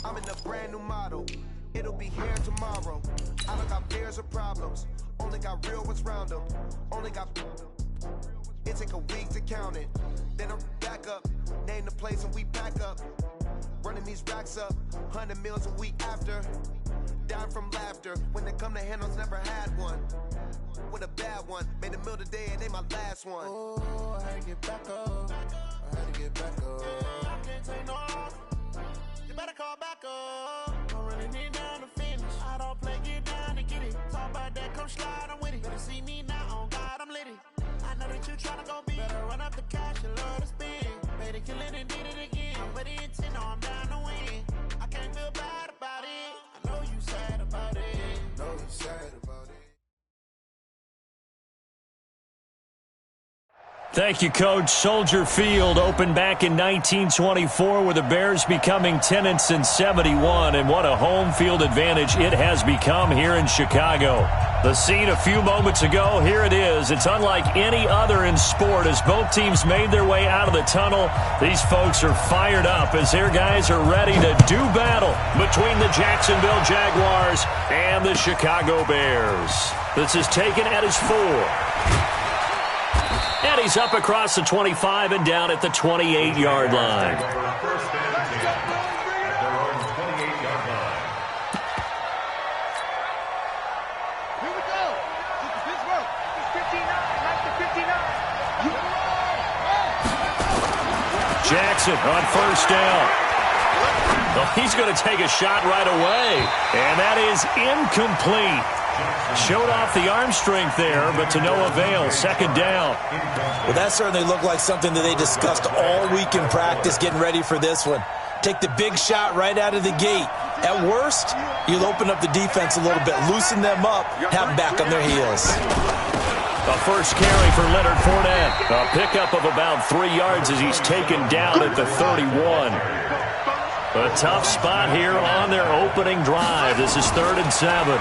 I'm in a brand new model. It'll be here tomorrow. I don't got fears or problems. Only got real ones round them. Only got... It take a week to count it. Then I'm back up. Name the place and we back up. Running these racks up. 100 meals a week after. Dying from laughter. When it come to handles, never had one. With a bad one. Made a meal today and they my last one. Oh, I had to get back up. I had to get back up. I can't take no off. You better call back up. Don't really need down to finish. I don't play, get down to get it. Talk about that, come slide, I'm with it. Better see me now, on God, I'm litty. I know that you tryna go big. Better run up the cash, you love to spend. Better kill it and did it again. I'm with the intent, no, I'm down to win. I can't feel bad about it. I know you sad about it. I know you sad about it. Thank you, Coach. Soldier Field opened back in 1924 with the Bears becoming tenants in 71, and what a home field advantage it has become here in Chicago. The scene a few moments ago, here it is. It's unlike any other in sport as both teams made their way out of the tunnel. These folks are fired up as their guys are ready to do battle between the Jacksonville Jaguars and the Chicago Bears. This is taken at his 4. And he's up across the 25 and down at the 28-yard line. Here we go. This work. It's 59. Like the 59. Jackson on first down. Well, he's going to take a shot right away. And that is incomplete. Showed off the arm strength there, but to no avail. Second down. Well, that certainly looked like something that they discussed all week in practice, getting ready for this one. Take the big shot right out of the gate. At worst, you'll open up the defense a little bit, loosen them up, have them back on their heels. A first carry for Leonard Fournette. A pickup of about 3 yards as he's taken down at the 31. A tough spot here on their opening drive. This is 3rd and 7.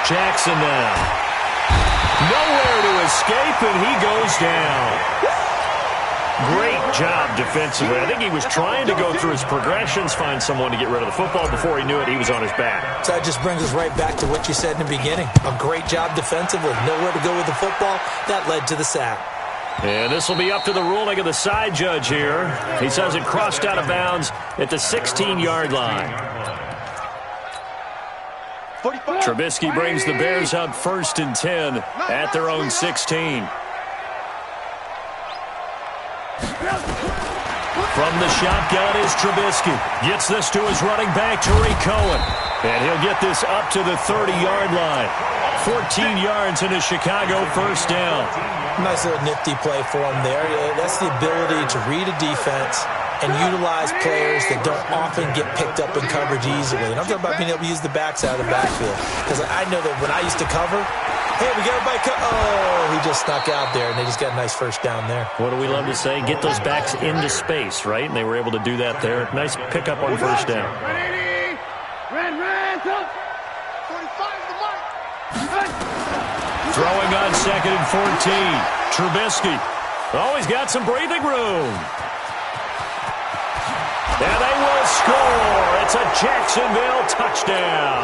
Jackson now. Nowhere to escape, and he goes down. Great job defensively. I think he was trying to go through his progressions, find someone to get rid of the football. Before he knew it, he was on his back. So that just brings us right back to what you said in the beginning. A great job defensively. Nowhere to go with the football. That led to the sack. And this will be up to the ruling of the side judge here. He says it crossed out of bounds at the 16-yard line. Trubisky brings the Bears up 1st and 10 at their own 16. From the shotgun is Trubisky. Gets this to his running back, Tariq Cohen. And he'll get this up to the 30-yard line. 14 yards in a Chicago first down. Nice little nifty play for him there. That's the ability to read a defense and utilize players that don't often get picked up in coverage easily. And I'm talking about being able to use the backside of the backfield. Because I know that when I used to cover, hey, we got everybody oh, he just snuck out there, and they just got a nice first down there. What do we love to say? Get those backs into space, right? And they were able to do that there. Nice pickup on first down. Throwing on 2nd and 14. Trubisky. Oh, he's got some breathing room. And they will score. It's a Jacksonville touchdown.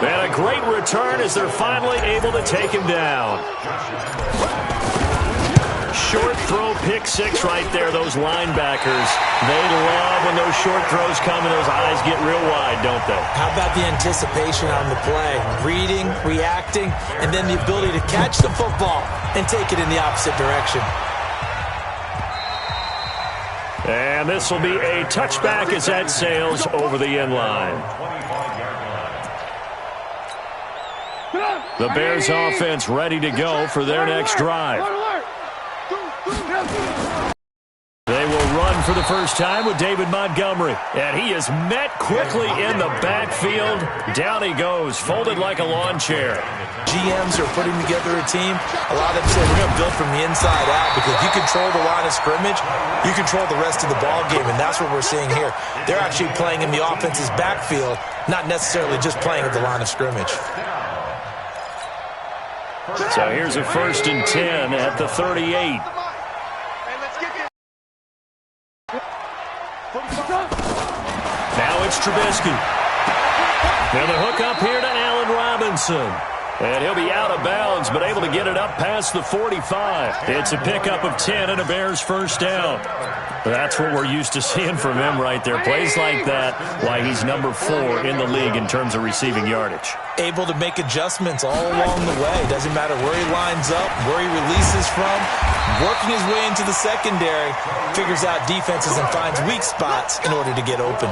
And a great return as they're finally able to take him down. Short throw, pick 6 right there. Those linebackers, they love when those short throws come and those eyes get real wide, don't they? How about the anticipation on the play? Reading, reacting, and then the ability to catch the football and take it in the opposite direction. And this will be a touchback as that sails over the end line. The Bears offense ready to go for their next drive. They will run for the first time with David Montgomery. And he is met quickly in the backfield. Down he goes, folded like a lawn chair. GMs are putting together a team. A lot of them say we're going to build from the inside out because you control the line of scrimmage, you control the rest of the ball game, and that's what we're seeing here. They're actually playing in the offense's backfield, not necessarily just playing at the line of scrimmage. So here's a 1st and 10 at the 38. Now Now it's Trubisky. And the hook up here to Allen Robinson. And he'll be out of bounds, but able to get it up past the 45. It's a pickup of 10 and a Bears first down. That's what we're used to seeing from him right there. Plays like that, why he's number 4 in the league in terms of receiving yardage. Able to make adjustments all along the way. Doesn't matter where he lines up, where he releases from. Working his way into the secondary, figures out defenses and finds weak spots in order to get open.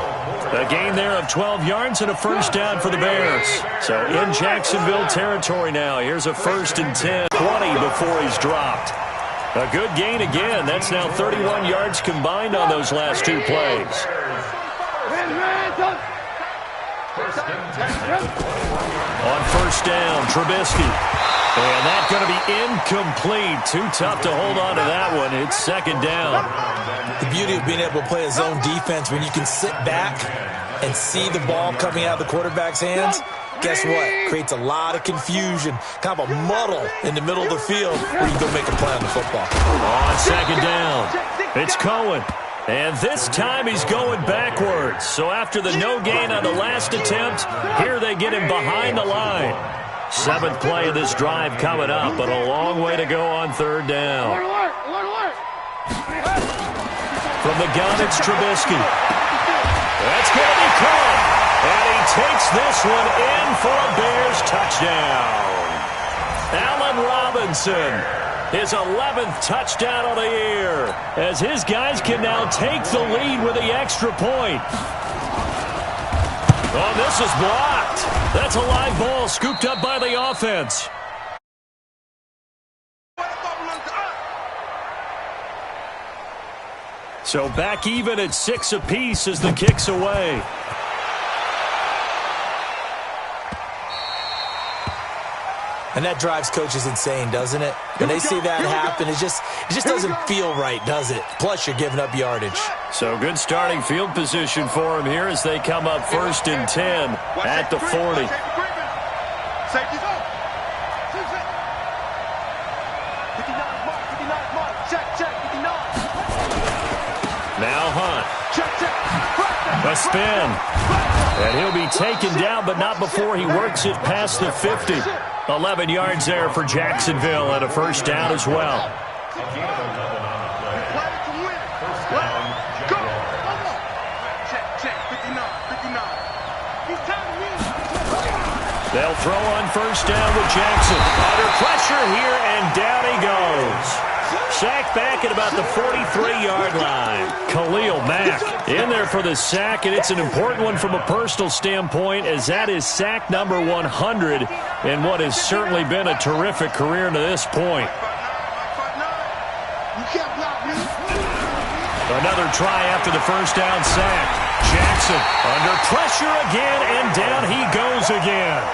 A gain there of 12 yards and a first down for the Bears. So in Jacksonville territory now. Here's a 1st and 10, 20 before he's dropped. A good gain again. That's now 31 yards combined on those last 2 plays. On first down, Trubisky. And that's going to be incomplete. Too tough to hold on to that one. It's 2nd down. The beauty of being able to play a zone defense when you can sit back and see the ball coming out of the quarterback's hands, guess what? Creates a lot of confusion, kind of a muddle in the middle of the field where you go make a play on the football. On 2nd down, it's Cohen. And this time he's going backwards. So after the no gain on the last attempt, here they get him behind the line. 7th play of this drive coming up, but a long way to go on 3rd down. From the gun, it's Trubisky. That's going to be caught. And he takes this one in for a Bears touchdown. Allen Robinson, his 11th touchdown of the year, as his guys can now take the lead with the extra point. Oh, this is blocked. That's a live ball scooped up by the offense. So back even at 6 apiece as the kick's away. And that drives coaches insane, doesn't it? When they see that happen, it just doesn't feel right, does it? Plus, you're giving up yardage. So good starting field position for him here as they come up 1st and 10 at the 40. Safety go. 59 mark, 59 mark. Check, 59. Now Hunt. Check. A spin. And he'll be taken down, but not before he works it past the 50. 11 yards there for Jacksonville and a first down as well. They'll throw on first down with Jackson. Under pressure here, and down he goes. Sack back at about the 43-yard line. Khalil Mack in there for the sack, and it's an important one from a personal standpoint, as that is sack number 100 in what has certainly been a terrific career to this point. Another try after the first down sack. Jackson under pressure again, and down he goes again.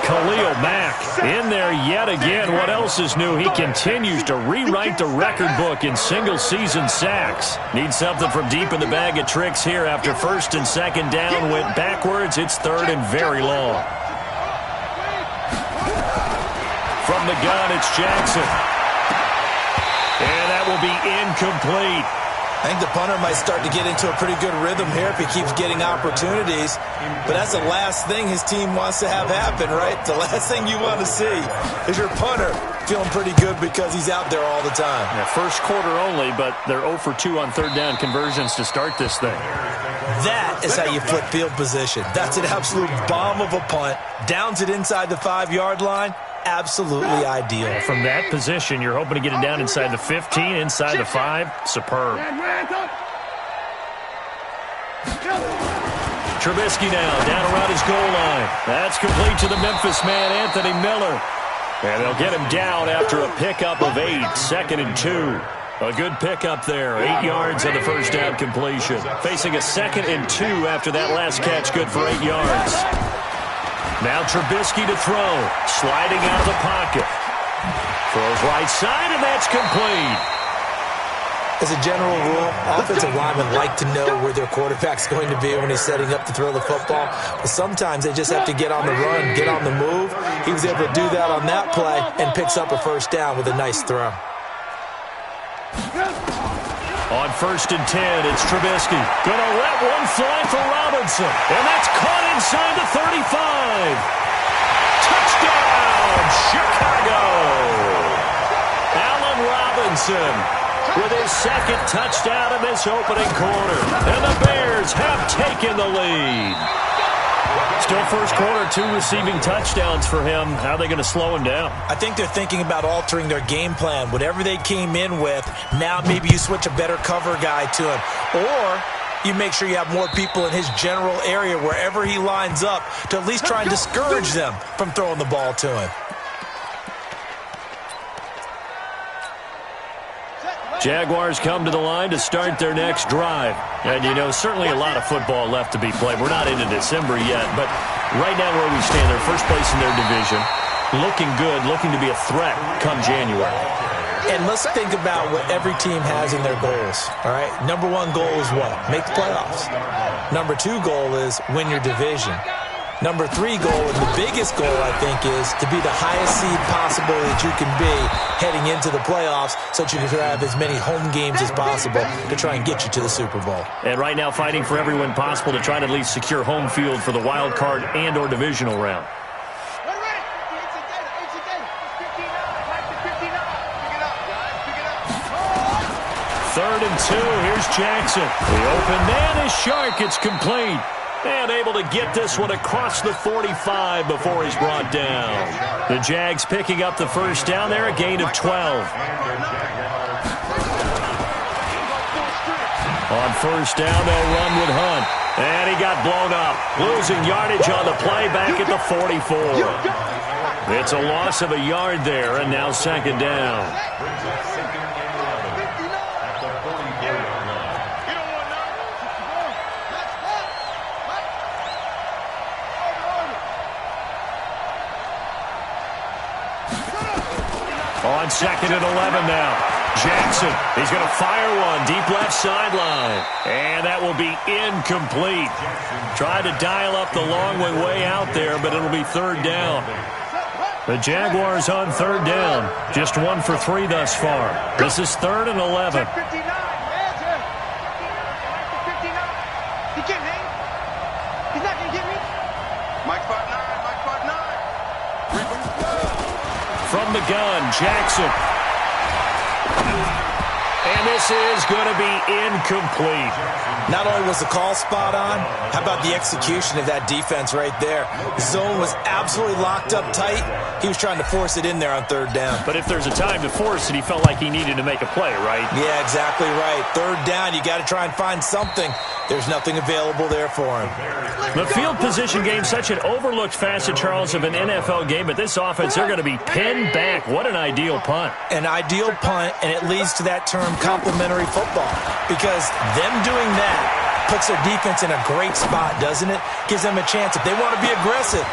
Khalil Mack in there yet again. What else is new? He continues to rewrite the record book in single-season sacks. Needs something from deep in the bag of tricks here after 1st and 2nd down. Went backwards. It's 3rd and very long. From the gun, it's Jackson. And that will be incomplete. I think the punter might start to get into a pretty good rhythm here if he keeps getting opportunities. But that's the last thing his team wants to have happen, right? The last thing you want to see is your punter feeling pretty good because he's out there all the time. Yeah, first quarter only, but they're 0 for 2 on 3rd down conversions to start this thing. That is how you flip field position. That's an absolute bomb of a punt. Downs it inside the 5-yard line. Absolutely ideal. From that position, you're hoping to get it down inside the 15, inside the 5. Superb. Trubisky now, down around his goal line. That's complete to the Memphis man, Anthony Miller. And they'll get him down after a pickup of 8, 2nd and 2. A good pickup there, 8 yards on the first down completion. Facing a 2nd and 2 after that last catch, good for 8 yards. Now Trubisky to throw, sliding out of the pocket. Throws right side, and that's complete. As a general rule, offensive linemen like to know where their quarterback's going to be when he's setting up to throw the football. But sometimes they just have to get on the run, get on the move. He was able to do that on that play and picks up a first down with a nice throw. On 1st and 10. It's Trubisky. Gonna let one fly for Robinson. And that's caught inside the 35. Touchdown, Chicago. Allen Robinson with his second touchdown in this opening quarter. And the Bears have taken the lead. Still first quarter, 2 receiving touchdowns for him. How are they going to slow him down? I think they're thinking about altering their game plan. Whatever they came in with, now maybe you switch a better cover guy to him. Or you make sure you have more people in his general area wherever he lines up to at least try and discourage them from throwing the ball to him. Jaguars come to the line to start their next drive. And, you know, certainly a lot of football left to be played. We're not into December yet, but right now where we stand, they're first place in their division. Looking good, looking to be a threat come January. And let's think about what every team has in their goals, all right? Number 1 goal is what? Make the playoffs. Number 2 goal is win your division. Number 3 goal, and the biggest goal, I think, is to be the highest seed possible that you can be heading into the playoffs so that you can have as many home games as possible to try and get you to the Super Bowl. And right now fighting for every win possible to try to at least secure home field for the wild card and or divisional round. Third and 2. Here's Jackson. The open man is Shark. It's complete. And able to get this one across the 45 before he's brought down. The Jags picking up the first down there, a gain of 12. On first down, they'll run with Hunt. And he got blown up. Losing yardage on the play back at the 44. It's a loss of a yard there, and now second down. On second and 11 now. Jackson, he's going to fire one deep left sideline. And that will be incomplete. Tried to dial up the long way out there, but it'll be third down. The Jaguars on third down. Just 1 for 3 thus far. This is 3rd and 11. From the gun, Jackson. And this is going to be incomplete. Not only was the call spot on, how about the execution of that defense right there? The zone was absolutely locked up tight. He was trying to force it in there on third down. But if there's a time to force it, he felt like he needed to make a play, right? Yeah, exactly right. Third down, you got to try and find something. There's nothing available there for him. The field position game, such an overlooked facet, Charles, of an NFL game, but this offense, they're going to be pinned back. What an ideal punt. An ideal punt, and it leads to that term complementary football, because them doing that puts their defense in a great spot, doesn't it? Gives them a chance if they want to be aggressive.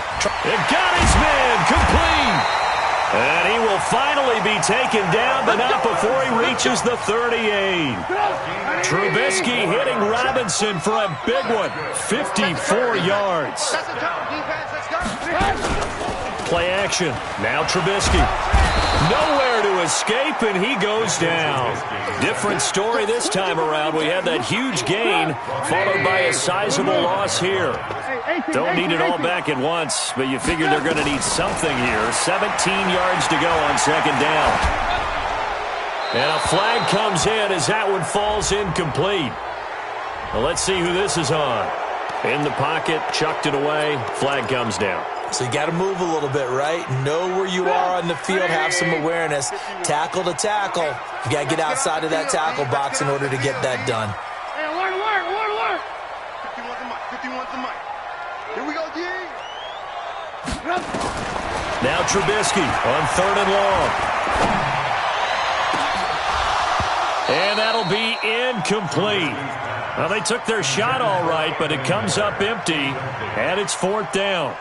It got his man complete. And he will finally be taken down, but not before he reaches the 38. Trubisky hitting Robinson for a big one, 54 yards. Play action. Now Trubisky. Nowhere to escape, and he goes down. Different story this time around. We had that huge gain, followed by a sizable loss here. Don't need it all back at once, but you figure they're going to need something here. 17 yards to go on second down. And a flag comes in as that one falls incomplete. Well, let's see who this is on. In the pocket, chucked it away, flag comes down. So you got to move a little bit, right? Know where you are on the field, have some awareness. Tackle to tackle. You got to get outside of that tackle box in order to get that done. Hey, alert. 51's the mic. Here we go, D. Now Trubisky on third and long. And that'll be incomplete. Well, they took their shot all right, but it comes up empty, and it's fourth down.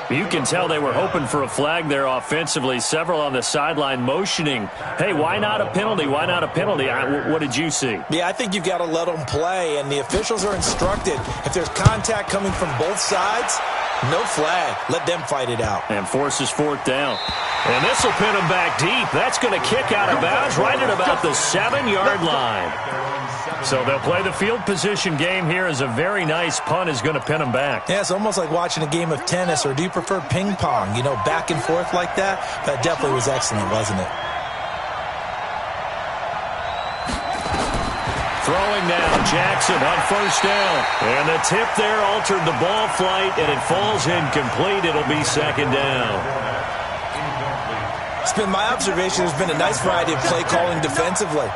You can tell they were hoping for a flag there offensively. Several on the sideline motioning, hey, why not a penalty? Why not a penalty? What did you see? Yeah, I think you've got to let them play, and the officials are instructed. If there's contact coming from both sides, no flag. Let them fight it out. And forces fourth down. And this will pin him back deep. That's going to kick out of bounds right at about the 7-yard line. So they'll play the field position game here as a very nice punt is going to pin them back. Yeah, it's almost like watching a game of tennis, or do you prefer ping pong? You know, back and forth like that? That definitely was excellent, wasn't it? Throwing now, Jackson on first down. And the tip there altered the ball flight, and it falls incomplete. It'll be second down. It's been my observation there's been a nice variety of play calling defensively.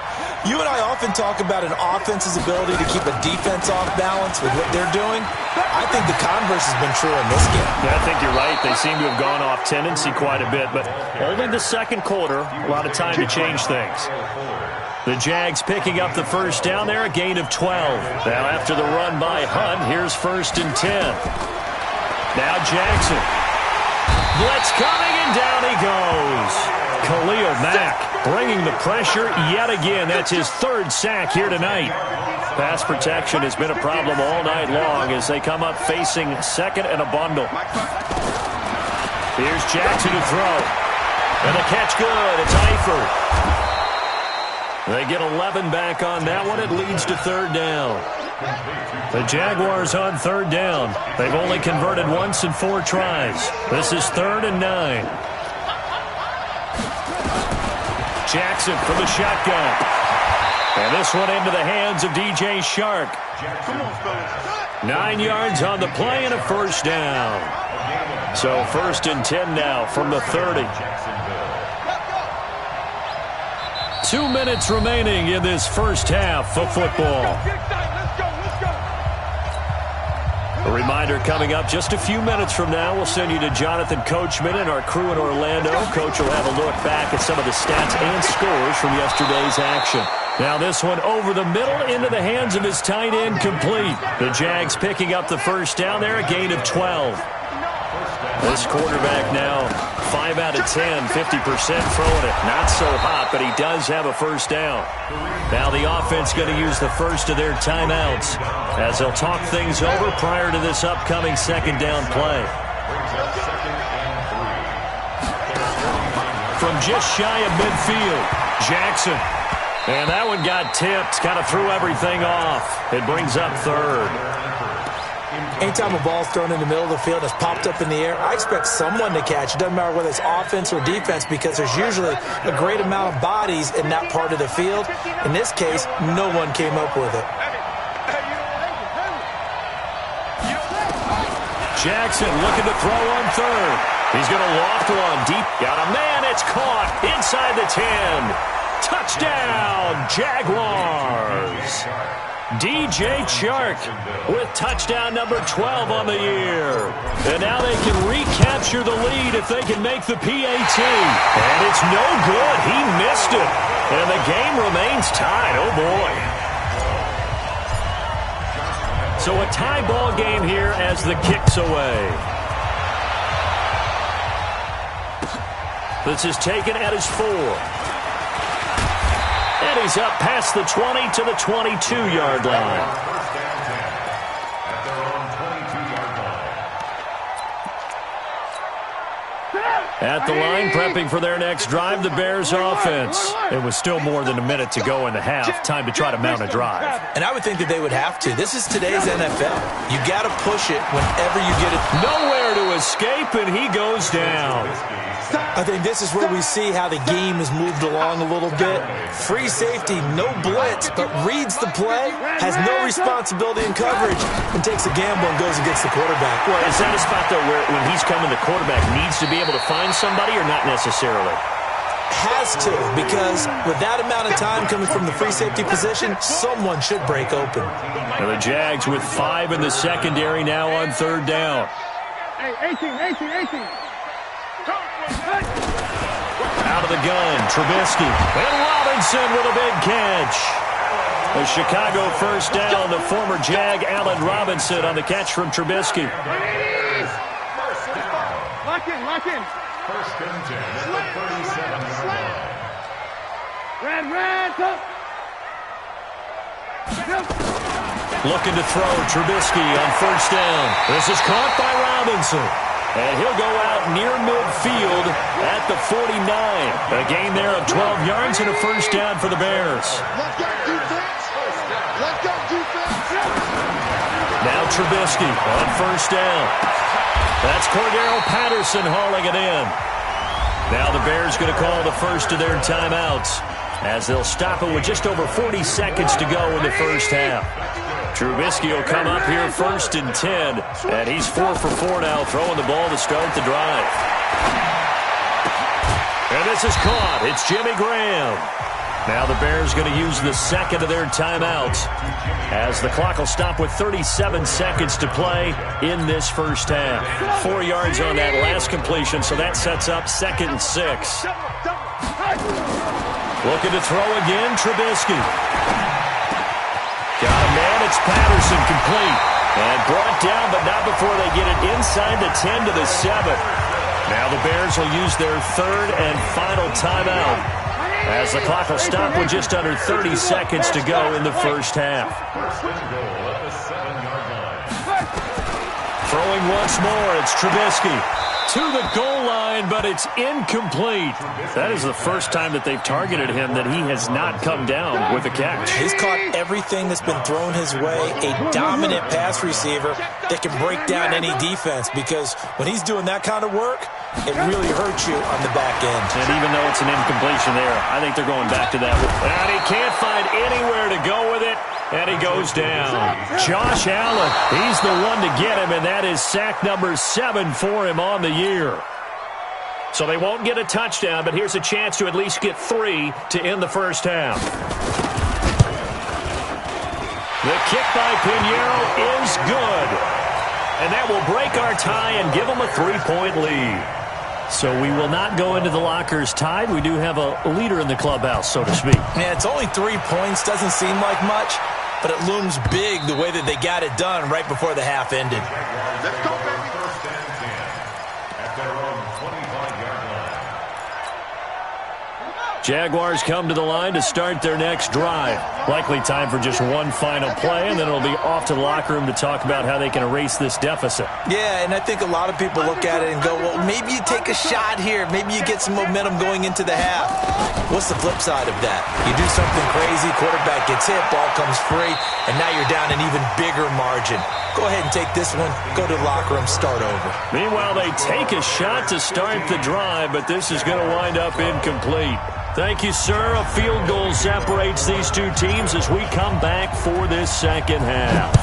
You and I often talk about an offense's ability to keep a defense off balance with what they're doing. I think the converse has been true in this game. Yeah, I think you're right. They seem to have gone off tendency quite a bit, but only the second quarter, a lot of time to change things. The Jags picking up the first down there, a gain of 12. Now after the run by Hunt, here's 1st and 10. Now Jackson. Blitz coming, and down he goes. Khalil Mack bringing the pressure yet again. That's his 3rd sack here tonight. Pass protection has been a problem all night long as they come up facing 2nd and a bundle. Here's Jackson to throw. And the catch good. It's Eifert. They get 11 back on that one. It leads to 3rd down. The Jaguars on 3rd down. They've only converted once in 4 tries. This is 3rd and 9. Jackson from the shotgun. And this one into the hands of DJ Shark. 9 yards on the play and a 1st down. So 1st and 10 now from the 30. 2 minutes remaining in this first half of football. A reminder coming up just a few minutes from now, we'll send you to Jonathan Coachman and our crew in Orlando. Coach will have a look back at some of the stats and scores from yesterday's action. Now this one over the middle into the hands of his tight end, complete. The Jags picking up the first down there, a gain of 12. This quarterback now 5 out of 10, 50% throwing it. Not so hot, but he does have a first down. Now the offense going to use the first of their timeouts as they'll talk things over prior to this upcoming 2nd down play. From just shy of midfield, Jackson. And that one got tipped, kind of threw everything off. It brings up 3rd. Anytime a ball's thrown in the middle of the field and it's popped up in the air, I expect someone to catch. It doesn't matter whether it's offense or defense because there's usually a great amount of bodies in that part of the field. In this case, no one came up with it. Jackson looking to throw on 3rd. He's going to loft one deep. Got a man. It's caught inside the 10. Touchdown, Jaguars. DJ Chark with touchdown number 12 on the year. And now they can recapture the lead if they can make the PAT. And it's no good. He missed it. And the game remains tied. Oh, boy. So a tie ball game here as the kick's away. This is taken at his 4. And he's up past the 20 to the 22-yard line. At the line, prepping for their next drive, the Bears offense. It was still more than a minute to go in the half. Time to try to mount a drive. And I would think that they would have to. This is today's NFL. You got to push it whenever you get it. Nowhere to escape, and he goes down. I think this is where we see how the game has moved along a little bit. Free safety, no blitz, but reads the play, has no responsibility in coverage, and takes a gamble and goes and gets the quarterback. Well, is that a spot, though, where when he's coming, the quarterback needs to be able to find somebody or not necessarily? Has to, because with that amount of time coming from the free safety position, someone should break open. And the Jags with 5 in the secondary now on 3rd down. Hey, 18. Out of the gun, Trubisky. And Robinson with a big catch. The Chicago first down, the former Jag, Allen Robinson on the catch from Trubisky. Lock in. First and 10 at the 37-yard line. Red, up. Looking to throw, Trubisky on first down. This is caught by Robinson. And he'll go out near midfield at the 49. A gain there of 12 yards and a first down for the Bears. Let's go, defense. Now Trubisky on first down. That's Cordero Patterson hauling it in. Now the Bears going to call the first of their timeouts as they'll stop it with just over 40 seconds to go in the first half. Trubisky will come up here first and 10, and he's 4 for 4 now, throwing the ball to start the drive. And this is caught. It's Jimmy Graham. Now the Bears going to use the second of their timeouts as the clock will stop with 37 seconds to play in this first half. 4 yards on that last completion, so that sets up 2nd and 6. Looking to throw again, Trubisky. Got a man, it's Patterson, complete. And brought down, but not before they get it inside the 10 to the 7. Now the Bears will use their third and final timeout as the clock will stop with just under 30 seconds to go in the first half. Throwing once more, it's Trubisky. To the goal line, but it's incomplete. That is the first time that they've targeted him that he has not come down with a catch. He's caught everything that's been thrown his way. A dominant pass receiver that can break down any defense, because when he's doing that kind of work, it really hurts you on the back end. And even though it's an incompletion there, I think they're going back to that. And he can't find anywhere to go with it. And he goes down. Josh Allen, he's the one to get him, and that is sack number 7 for him on the year. So they won't get a touchdown, but here's a chance to at least get 3 to end the first half. The kick by Pinheiro is good. And that will break our tie and give them a 3-point lead. So we will not go into the lockers tied. We do have a leader in the clubhouse, so to speak. Yeah, it's only 3 points. Doesn't seem like much, but it looms big the way that they got it done right before the half ended. Let's go, baby. First and 10 at their own 25-yard line. Jaguars come to the line to start their next drive. Likely time for just one final play, and then it'll be off to the locker room to talk about how they can erase this deficit. Yeah, and I think a lot of people look at it and go, well, maybe you take a shot here. Maybe you get some momentum going into the half. What's the flip side of that? You do something crazy, quarterback gets hit, ball comes free, and now you're down an even bigger margin. Go ahead and take this one, go to the locker room, start over. Meanwhile, they take a shot to start the drive, but this is going to wind up incomplete. Thank you, sir. A field goal separates these two teams as we come back for this second half.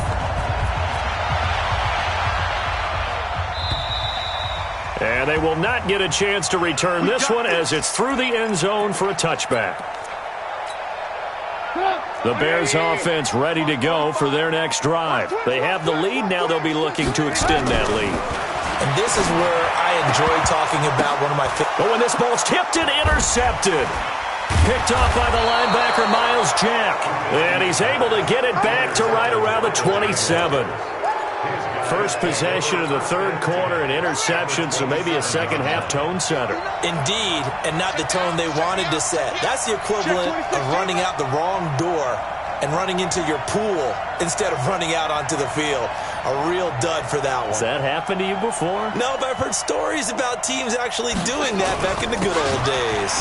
And they will not get a chance to return this one as it's through the end zone for a touchback. The Bears offense ready to go for their next drive. They have the lead. Now they'll be looking to extend that lead. And this is where I enjoy talking about one of my favorite. Oh, and this ball's tipped and intercepted. Picked off by the linebacker, Miles Jack. And he's able to get it back to right around the 27. First possession of the third quarter, an interception, so maybe a second-half tone setter. Indeed, and not the tone they wanted to set. That's the equivalent of running out the wrong door and running into your pool instead of running out onto the field. A real dud for that one. Has that happened to you before? No, but I've heard stories about teams actually doing that back in the good old days.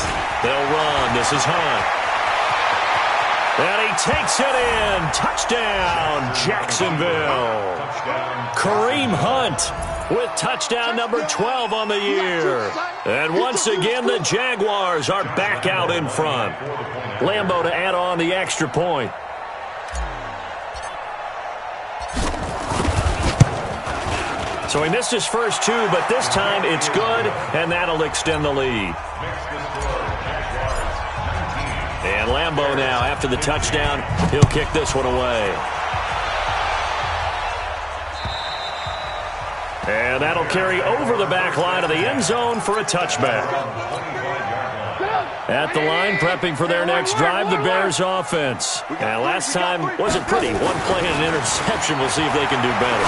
They'll run. This is Hunt. And he takes it in. Touchdown, Jacksonville. Kareem Hunt with touchdown number 12 on the year. And once again, the Jaguars are back out in front. Lambeau to add on the extra point. So he missed his first 2, but this time it's good, and that'll extend the lead. And Lambeau now, after the touchdown, he'll kick this one away. And that'll carry over the back line of the end zone for a touchback. At the line, prepping for their next drive, the Bears offense. And last time wasn't pretty. One play and an interception. We'll see if they can do better.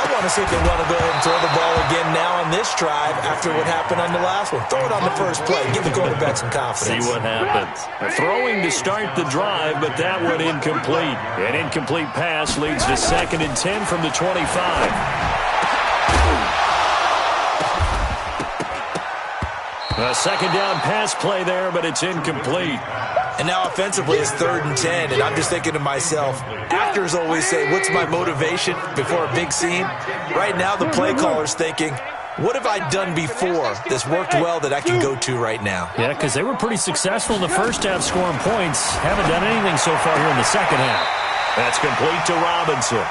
I want to see if they want to go ahead and throw the ball again now on this drive after what happened on the last one. Throw it on the first play. Give the quarterback some confidence. See what happens. Throwing to start the drive, but that one incomplete. An incomplete pass leads to 2nd and 10 from the 25. A second down pass play there, but it's incomplete. And now offensively it's 3rd and 10, and I'm just thinking to myself, actors always say, what's my motivation before a big scene? Right now the play caller's thinking, what have I done before that's worked well that I can go to right now? Yeah, because they were pretty successful in the first half scoring points. Haven't done anything so far here in the second half. That's complete to Robinson.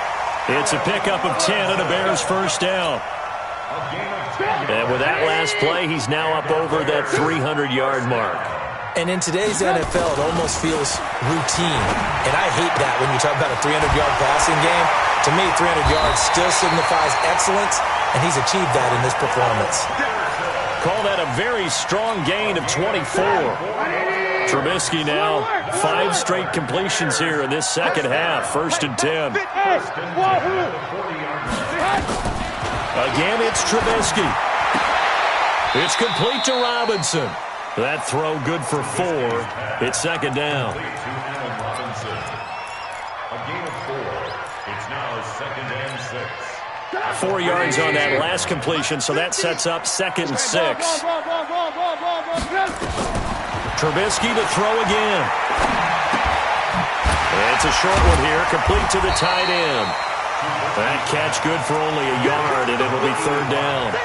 It's a pickup of 10 and a Bears first down. And with that last play, he's now up over that 300-yard mark. And in today's NFL, it almost feels routine. And I hate that when you talk about a 300-yard passing game. To me, 300 yards still signifies excellence, and he's achieved that in this performance. Call that a very strong gain of 24. Trubisky now, 5 straight completions here in this second half. 1st and 10. Again, it's Trubisky. It's complete to Robinson. That throw good for 4. It's 2nd down. A gain of 4. It's now 2nd and 6. 4 yards on that last completion, so that sets up 2nd and 6. Trubisky to throw again. It's a short one here, complete to the tight end. That catch good for only a yard, and it'll be 3rd down.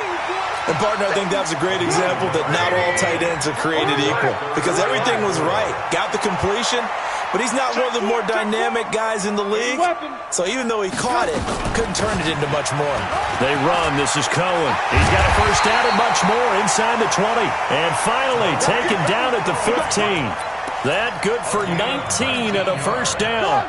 And, partner, I think that was a great example that not all tight ends are created equal because everything was right. Got the completion, but he's not one of the more dynamic guys in the league. So even though he caught it, couldn't turn it into much more. They run. This is Cohen. He's got a first down and much more inside the 20. And finally taken down at the 15. That good for 19 and a first down.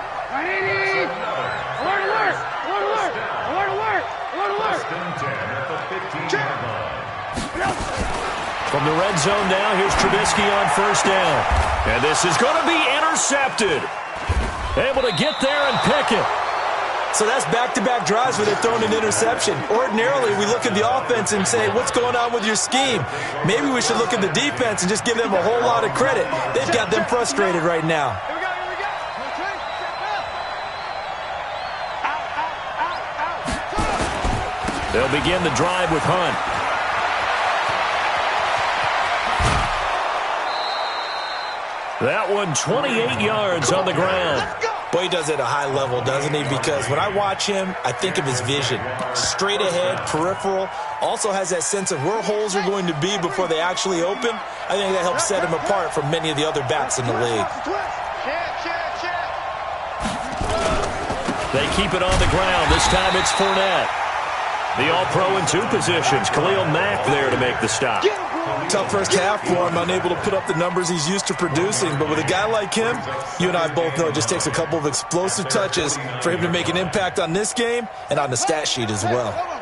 From the red zone now, here's Trubisky on first down. And this is going to be intercepted. Able to get there and pick it. So that's back-to-back drives where they're throwing an interception. Ordinarily, we look at the offense and say, what's going on with your scheme? Maybe we should look at the defense and just give them a whole lot of credit. They've got them frustrated right now. They'll begin the drive with Hunt. That one 28 yards on the ground. Boy, he does it at a high level, doesn't he? Because when I watch him, I think of his vision. Straight ahead, peripheral. Also has that sense of where holes are going to be before they actually open. I think that helps set him apart from many of the other backs in the league. They keep it on the ground. This time it's Fournette. The All-Pro in 2 positions. Khalil Mack there to make the stop. Tough first half for him, unable to put up the numbers he's used to producing. But with a guy like him, you and I both know it just takes a couple of explosive touches for him to make an impact on this game and on the stat sheet as well. I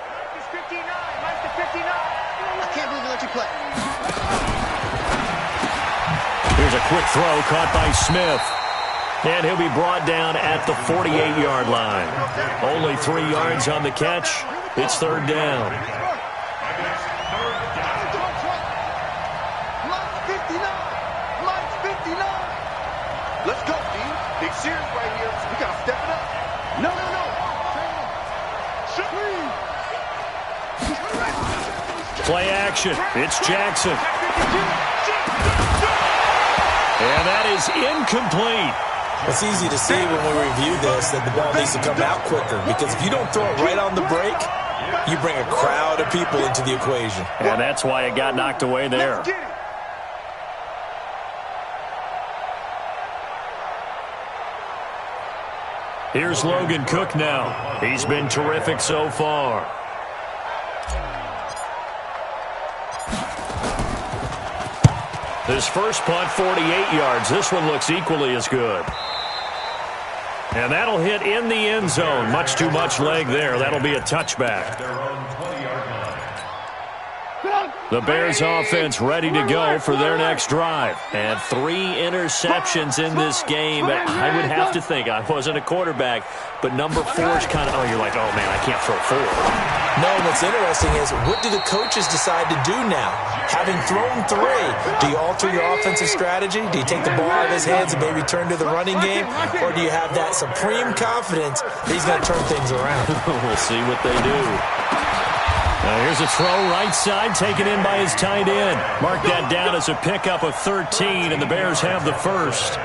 can't believe they let you play. Here's a quick throw caught by Smith. And he'll be brought down at the 48-yard line. Only 3 yards on the catch. It's 3rd down. Let's go, team. Big series right here. We got to step it up. No. Play action. It's Jackson. And that is incomplete. It's easy to see when we review this that the ball needs to come out quicker because if you don't throw it right on the break, you bring a crowd of people into the equation. And that's why it got knocked away there. Here's Logan Cook now. He's been terrific so far. His first punt, 48 yards. This one looks equally as good. And that'll hit in the end zone. Much too much leg there. That'll be a touchback. The Bears offense ready to go for their next drive. And 3 interceptions in this game. I would have to think, I wasn't a quarterback, but number 4 is kind of, you're like, oh man, I can't throw 4. No, what's interesting is what do the coaches decide to do now? Having thrown 3, do you alter your offensive strategy? Do you take the ball out of his hands and maybe turn to the running game? Or do you have that supreme confidence that he's going to turn things around? We'll see what they do. Here's a throw right side taken in by his tight end. Mark that down as a pickup of 13, and the Bears have the first.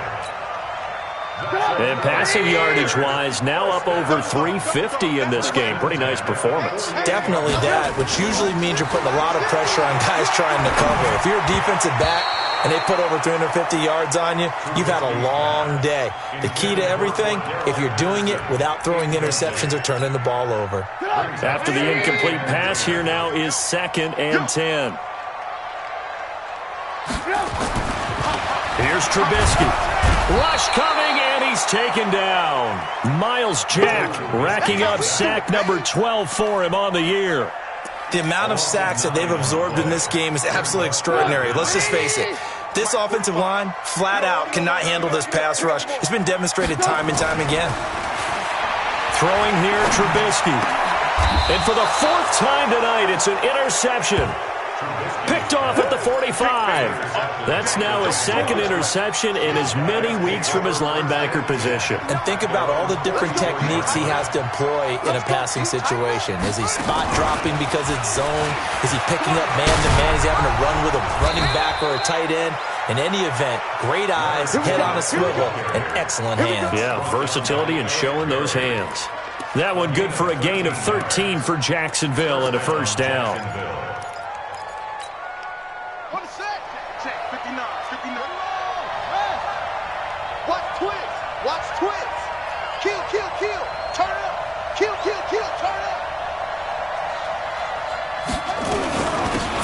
And passing yardage-wise, now up over 350 in this game. Pretty nice performance. Definitely that, which usually means you're putting a lot of pressure on guys trying to cover. If you're a defensive back and they put over 350 yards on you, you've had a long day. The key to everything, if you're doing it without throwing interceptions or turning the ball over. After the incomplete pass, here now is 2nd and 10. Here's Trubisky. Rush coming, and he's taken down. Miles Jack racking up sack number 12 for him on the year. The amount of sacks that they've absorbed in this game is absolutely extraordinary. Let's just face it. This offensive line, flat out, cannot handle this pass rush. It's been demonstrated time and time again. Throwing here, Trubisky. And for the 4th time tonight, it's an interception. Picked off at the 45. That's now his 2nd interception in as many weeks from his linebacker position. And think about all the different techniques he has to employ in a passing situation. Is he spot dropping because it's zone? Is he picking up man-to-man? Is he having to run with a running back or a tight end? In any event, great eyes, head on a swivel, and excellent hands. Yeah, versatility and showing those hands. That one good for a gain of 13 for Jacksonville and a first down.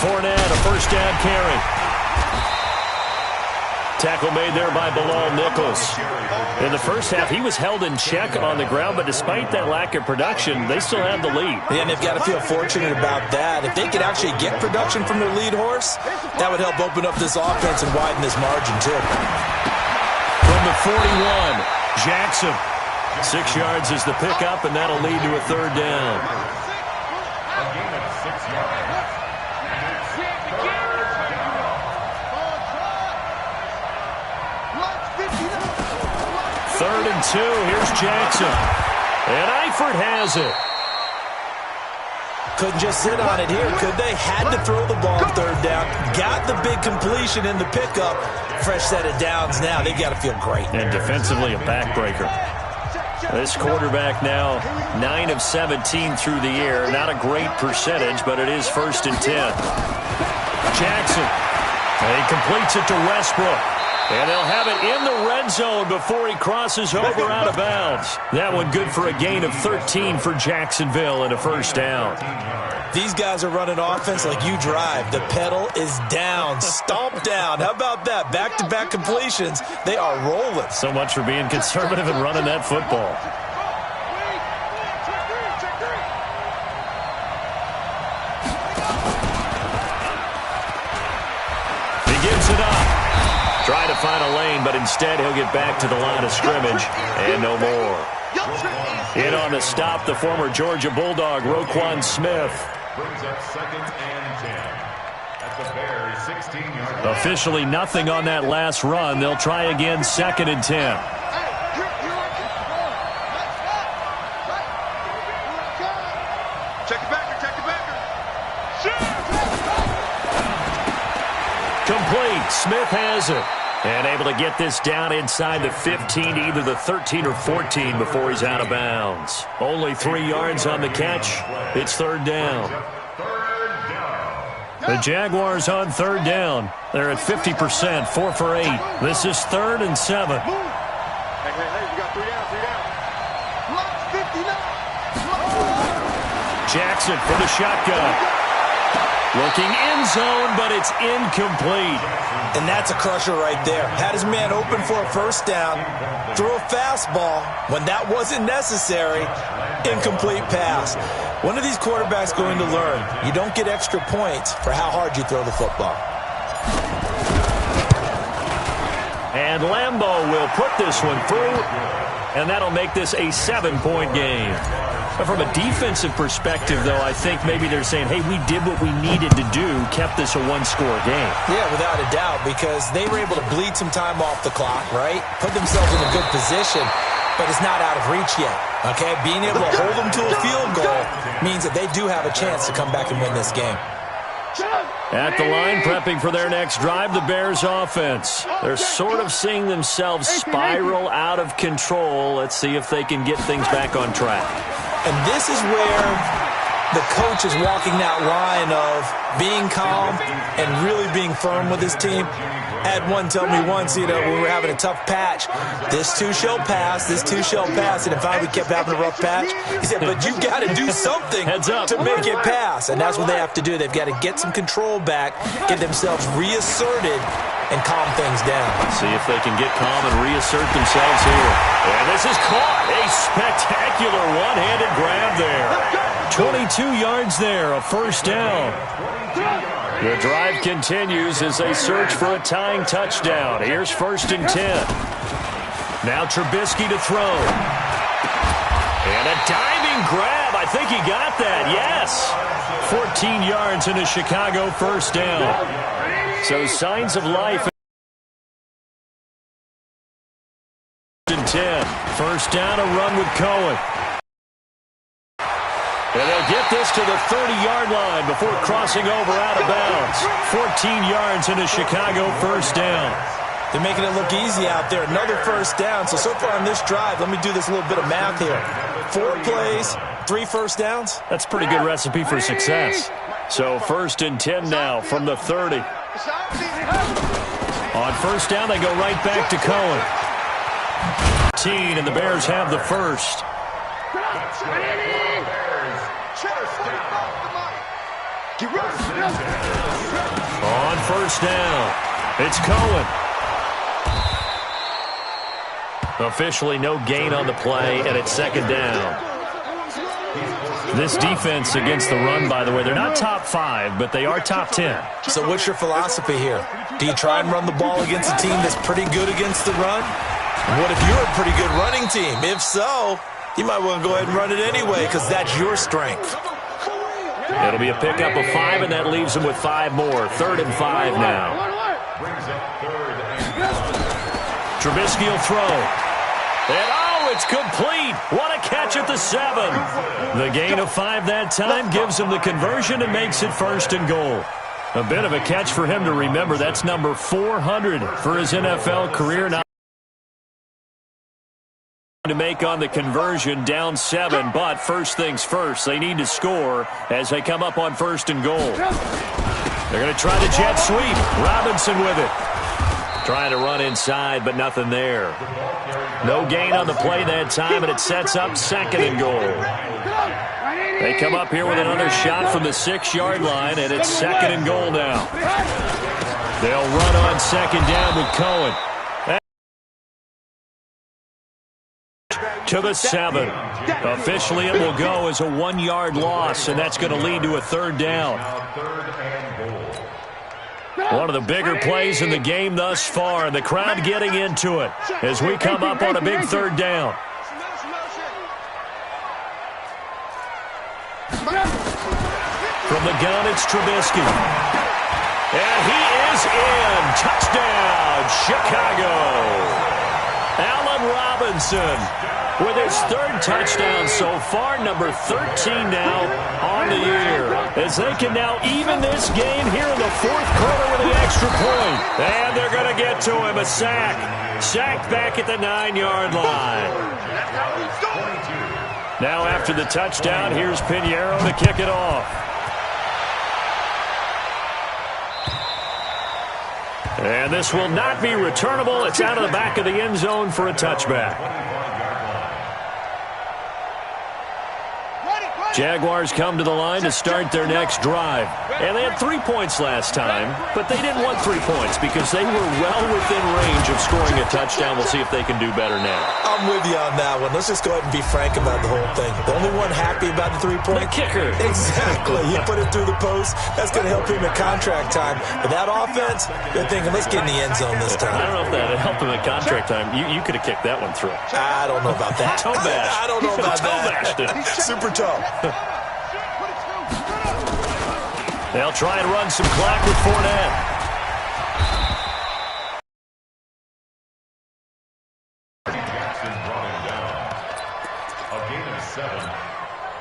Fournette, a first down carry. Tackle made there by Bilal Nichols. In the first half, he was held in check on the ground, but despite that lack of production, they still have the lead. Yeah, and they've got to feel fortunate about that. If they could actually get production from their lead horse, that would help open up this offense and widen this margin, too. From the 41, Jackson. 6 yards is the pickup, and that'll lead to a 3rd down. A gain of 6 yards. 3rd and 2. Here's Jackson. And Eifert has it. Couldn't just sit on it here, could they? Had to throw the ball 3rd down. Got the big completion in the pickup. Fresh set of downs now. They've got to feel great. And defensively, a backbreaker. This quarterback now 9 of 17 through the air. Not a great percentage, but it is 1st and 10. Jackson. He completes it to Westbrook. And they'll have it in the red zone before he crosses over out of bounds. That one good for a gain of 13 for Jacksonville and a first down. These guys are running offense like you drive. The pedal is down, stomp down. How about that? Back-to-back completions. They are rolling. So much for being conservative and running that football. He gives it up. Trying to find a lane, but instead he'll get back to the line of scrimmage and no more. In on the stop, the former Georgia Bulldog, Roquan Smith. Brings up 2nd and 10. At the Bears, 16-yard. Officially nothing on that last run. They'll try again, 2nd and 10. Check it back, check it back. Complete. Smith has it. And able to get this down inside the 15 to either the 13 or 14 before he's out of bounds. Only 3 yards on the catch. It's 3rd down. The Jaguars on 3rd down. They're at 50%, 4 for 8. This is 3rd and 7. Hey, you got 3 down. Jackson for the shotgun. Looking end zone, but it's incomplete. And that's a crusher right there. Had his man open for a first down. Threw a fastball when that wasn't necessary. Incomplete pass. One of these quarterbacks going to learn, you don't get extra points for how hard you throw the football. And Lambeau will put this one through, and that'll make this a 7-point game. But from a defensive perspective, though, I think maybe they're saying, hey, we did what we needed to do, kept this a 1-score game. Yeah, without a doubt, because they were able to bleed some time off the clock, right? Put themselves in a good position, but it's not out of reach yet, okay? Being able to hold them to a field goal means that they do have a chance to come back and win this game. At the line, prepping for their next drive, the Bears offense. They're sort of seeing themselves spiral out of control. Let's see if they can get things back on track. And this is where the coach is walking that line of being calm and really being firm with his team. I had one tell me once, when we were having a tough patch, this too shall pass, this too shall pass. And if we kept having a rough patch, he said, but you got to do something to make it pass. And that's what they have to do. They've got to get some control back, get themselves reasserted, and calm things down. See if they can get calm and reassert themselves here. And this is caught. A spectacular one-handed grab there. 22 yards there, a first down. The drive continues as they search for a tying touchdown. Here's 1st and 10. Now Trubisky to throw. And a diving grab. I think he got that. Yes. 14 yards and a Chicago first down. So signs of life. 10. First down, a run with Cohen. And they'll get this to the 30-yard line before crossing over out of bounds. 14 yards and a Chicago first down. They're making it look easy out there. Another first down. So far on this drive, let me do this little bit of math here. 4 plays, 3 first downs. That's a pretty good recipe for success. So 1st and 10 now from the 30. On first down, they go right back to Cohen. And the Bears have the first. On first down, it's Cohen. Officially no gain on the play, and it's 2nd down. This defense against the run, by the way, they're not top 5, but they are top 10. So what's your philosophy here? Do you try and run the ball against a team that's pretty good against the run? What if you're a pretty good running team? If so, you might want to go ahead and run it anyway because that's your strength. It'll be a pickup of 5, and that leaves them with 5 more. 3rd and 5 now. Trubisky will throw. And, it's complete. What a catch at the 7. The gain of 5 that time gives him the conversion and makes it 1st and goal. A bit of a catch for him to remember. That's number 400 for his NFL career. Now to make on the conversion, down 7, but first things first, they need to score as they come up on 1st and goal. They're going to try the jet sweep. Robinson with it. Trying to run inside, but nothing there. No gain on the play that time, and it sets up 2nd and goal. They come up here with another shot from the 6-yard line, and it's 2nd and goal now. They'll run on 2nd down with Cohen. To the 7. Officially, it will go as a 1-yard loss, and that's going to lead to a 3rd down. One of the bigger plays in the game thus far, and the crowd getting into it as we come up on a big 3rd down. From the gun, it's Trubisky. And he is in. Touchdown, Chicago. Allen Robinson with his 3rd touchdown so far, number 13 now on the year. As they can now even this game here in the 4th quarter with the extra point. And they're going to get to him, a sack. Sacked back at the 9-yard line. Now after the touchdown, here's Pinheiro to kick it off. And this will not be returnable. It's out of the back of the end zone for a touchback. Jaguars come to the line to start their next drive. And they had 3 points last time, but they didn't want 3 points because they were well within range of scoring a touchdown. We'll see if they can do better now. I'm with you on that one. Let's just go ahead and be frank about the whole thing. The only one happy about the 3-point? The kicker. Exactly. He put it through the post. That's going to help him at contract time. But that offense, they're thinking, let's get in the end zone this time. I don't know if that helped him at contract time. You could have kicked that one through. I don't know about that. Toe bash. I don't know about that. Super toe. They'll try and run some clock with Fournette.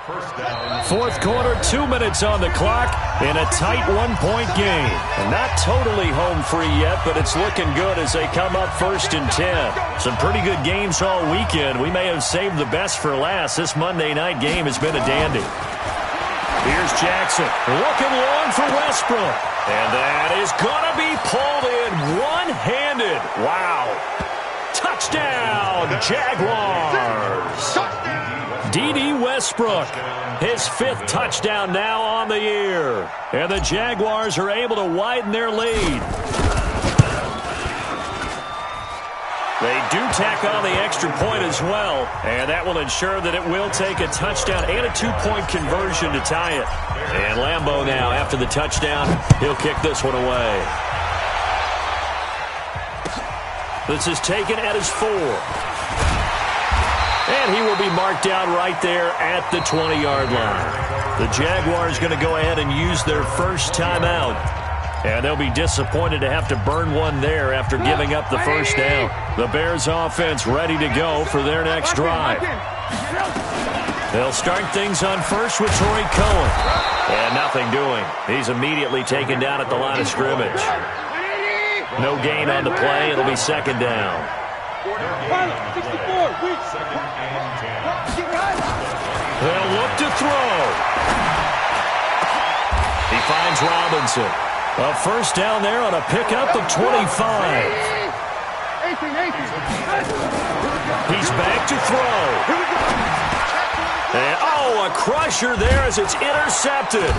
First down. Fourth quarter, 2 minutes on the clock in a tight one-point game. And not totally home free yet, but it's looking good as they come up 1st and 10. Some pretty good games all weekend. We may have saved the best for last. This Monday night game has been a dandy. Here's Jackson looking long for Westbrook. And that is going to be pulled in one-handed. Wow. Touchdown, Jaguars. D.D. Westbrook, his 5th touchdown now on the year. And the Jaguars are able to widen their lead. They do tack on the extra point as well, and that will ensure that it will take a touchdown and a 2-point conversion to tie it. And Lambeau now, after the touchdown, he'll kick this one away. This is taken at his 4. And he will be marked down right there at the 20-yard line. The Jaguars going to go ahead and use their first timeout. And they'll be disappointed to have to burn one there after giving up the first down. The Bears offense ready to go for their next drive. They'll start things on first with Torrey Cohen. And nothing doing. He's immediately taken down at the line of scrimmage. No gain on the play. It'll be 2nd down. They'll look to throw. He finds Robinson. A first down there on a pickup of 25. He's back to throw. And, a crusher there as it's intercepted.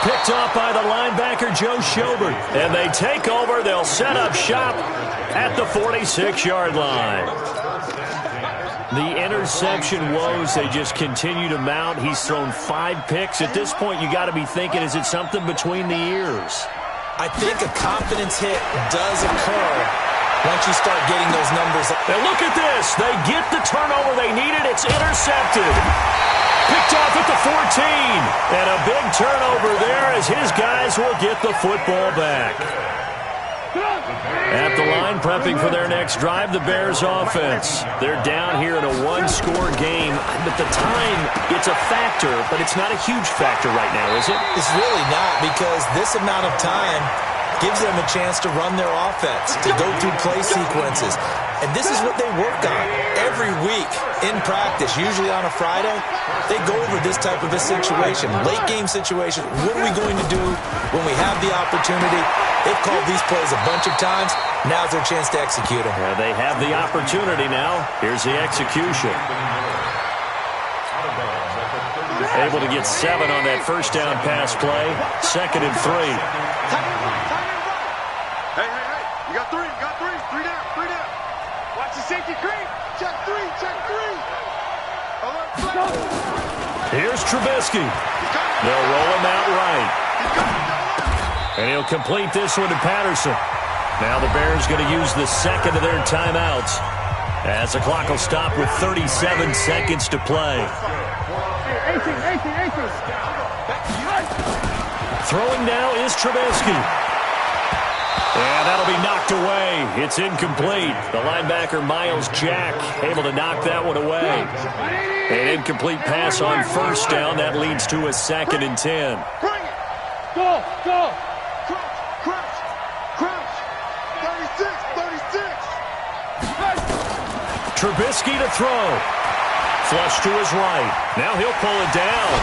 Picked off by the linebacker, Joe Schobert. And they take over. They'll set up shop at the 46-yard line. The interception woes, they just continue to mount. He's thrown 5 picks. At this point, you got to be thinking, is it something between the ears? I think a confidence hit does occur once you start getting those numbers. And look at this. They get the turnover they needed. It's intercepted. Picked off at the 14. And a big turnover there as his guys will get the football back. At the line, prepping for their next drive, the Bears offense. They're down here in a 1-score game. But the time, it's a factor, but it's not a huge factor right now, is it? It's really not, because this amount of time gives them a chance to run their offense, to go through play sequences. And this is what they work on every week in practice, usually on a Friday. They go over this type of a situation, late game situation. What are we going to do when we have the opportunity? They've called these plays a bunch of times. Now's their chance to execute them. Yeah, they have the opportunity now. Here's the execution. Able to get 7 on that first down pass play. 2nd and 3. Hey. You got 3. 3 down. Watch the safety creep. Check 3. Here's Trubisky. They'll roll him out right. And he'll complete this one to Patterson. Now the Bears going to use the 2nd of their timeouts as the clock will stop with 37 seconds to play. Throwing now is Trubisky. And that'll be knocked away. It's incomplete. The linebacker, Miles Jack, able to knock that one away. An incomplete pass on first down. That leads to a 2nd and 10. Bring it. Go. Crouch. 36. Trubisky to throw. Flush to his right. Now he'll pull it down.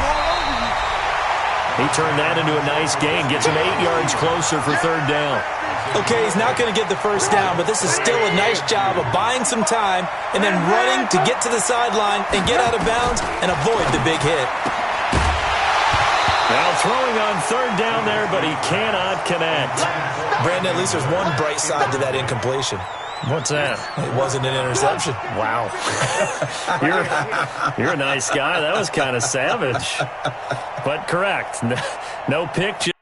He turned that into a nice gain. Gets him 8 yards closer for 3rd down. Okay, he's not going to get the first down, but this is still a nice job of buying some time and then running to get to the sideline and get out of bounds and avoid the big hit. Now throwing on 3rd down there, but he cannot connect. Brandon, at least there's one bright side to that incompletion. What's that? It wasn't an interception. Wow. You're a nice guy. That was kind of savage. But correct. No pick.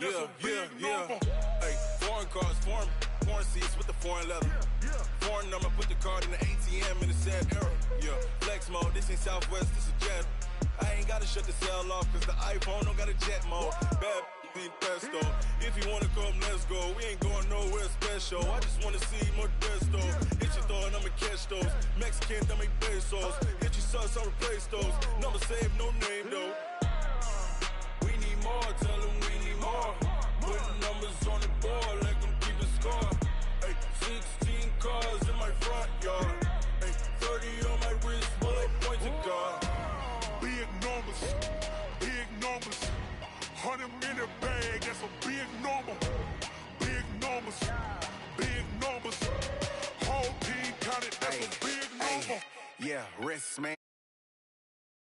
That's a big number. Hey, foreign cars, foreign seats with the foreign leather. Foreign number, put the card in the ATM in the sad era. Yeah, flex mode, this ain't Southwest, this is Jet. I ain't gotta shut the cell off, cause the iPhone don't got a jet mode. Bad be pesto. If you wanna come, let's go. We ain't going nowhere special. I just wanna see more desto. Hit your throw and I'ma catch those. Mexican, don't make pesos. Hit your sauce, I'll replace those. Number save, no name though. We need more, tell them we need more. Putting numbers on the board, like them keeping score. Hey, 16 cars in my front yard. Hey, 30 on my wrist, bullet pointed guard. Big numbers, big numbers. 100 in the bag, that's a big number. Big numbers, big numbers. Whole team counted, that's a big number. Yeah, wrist man.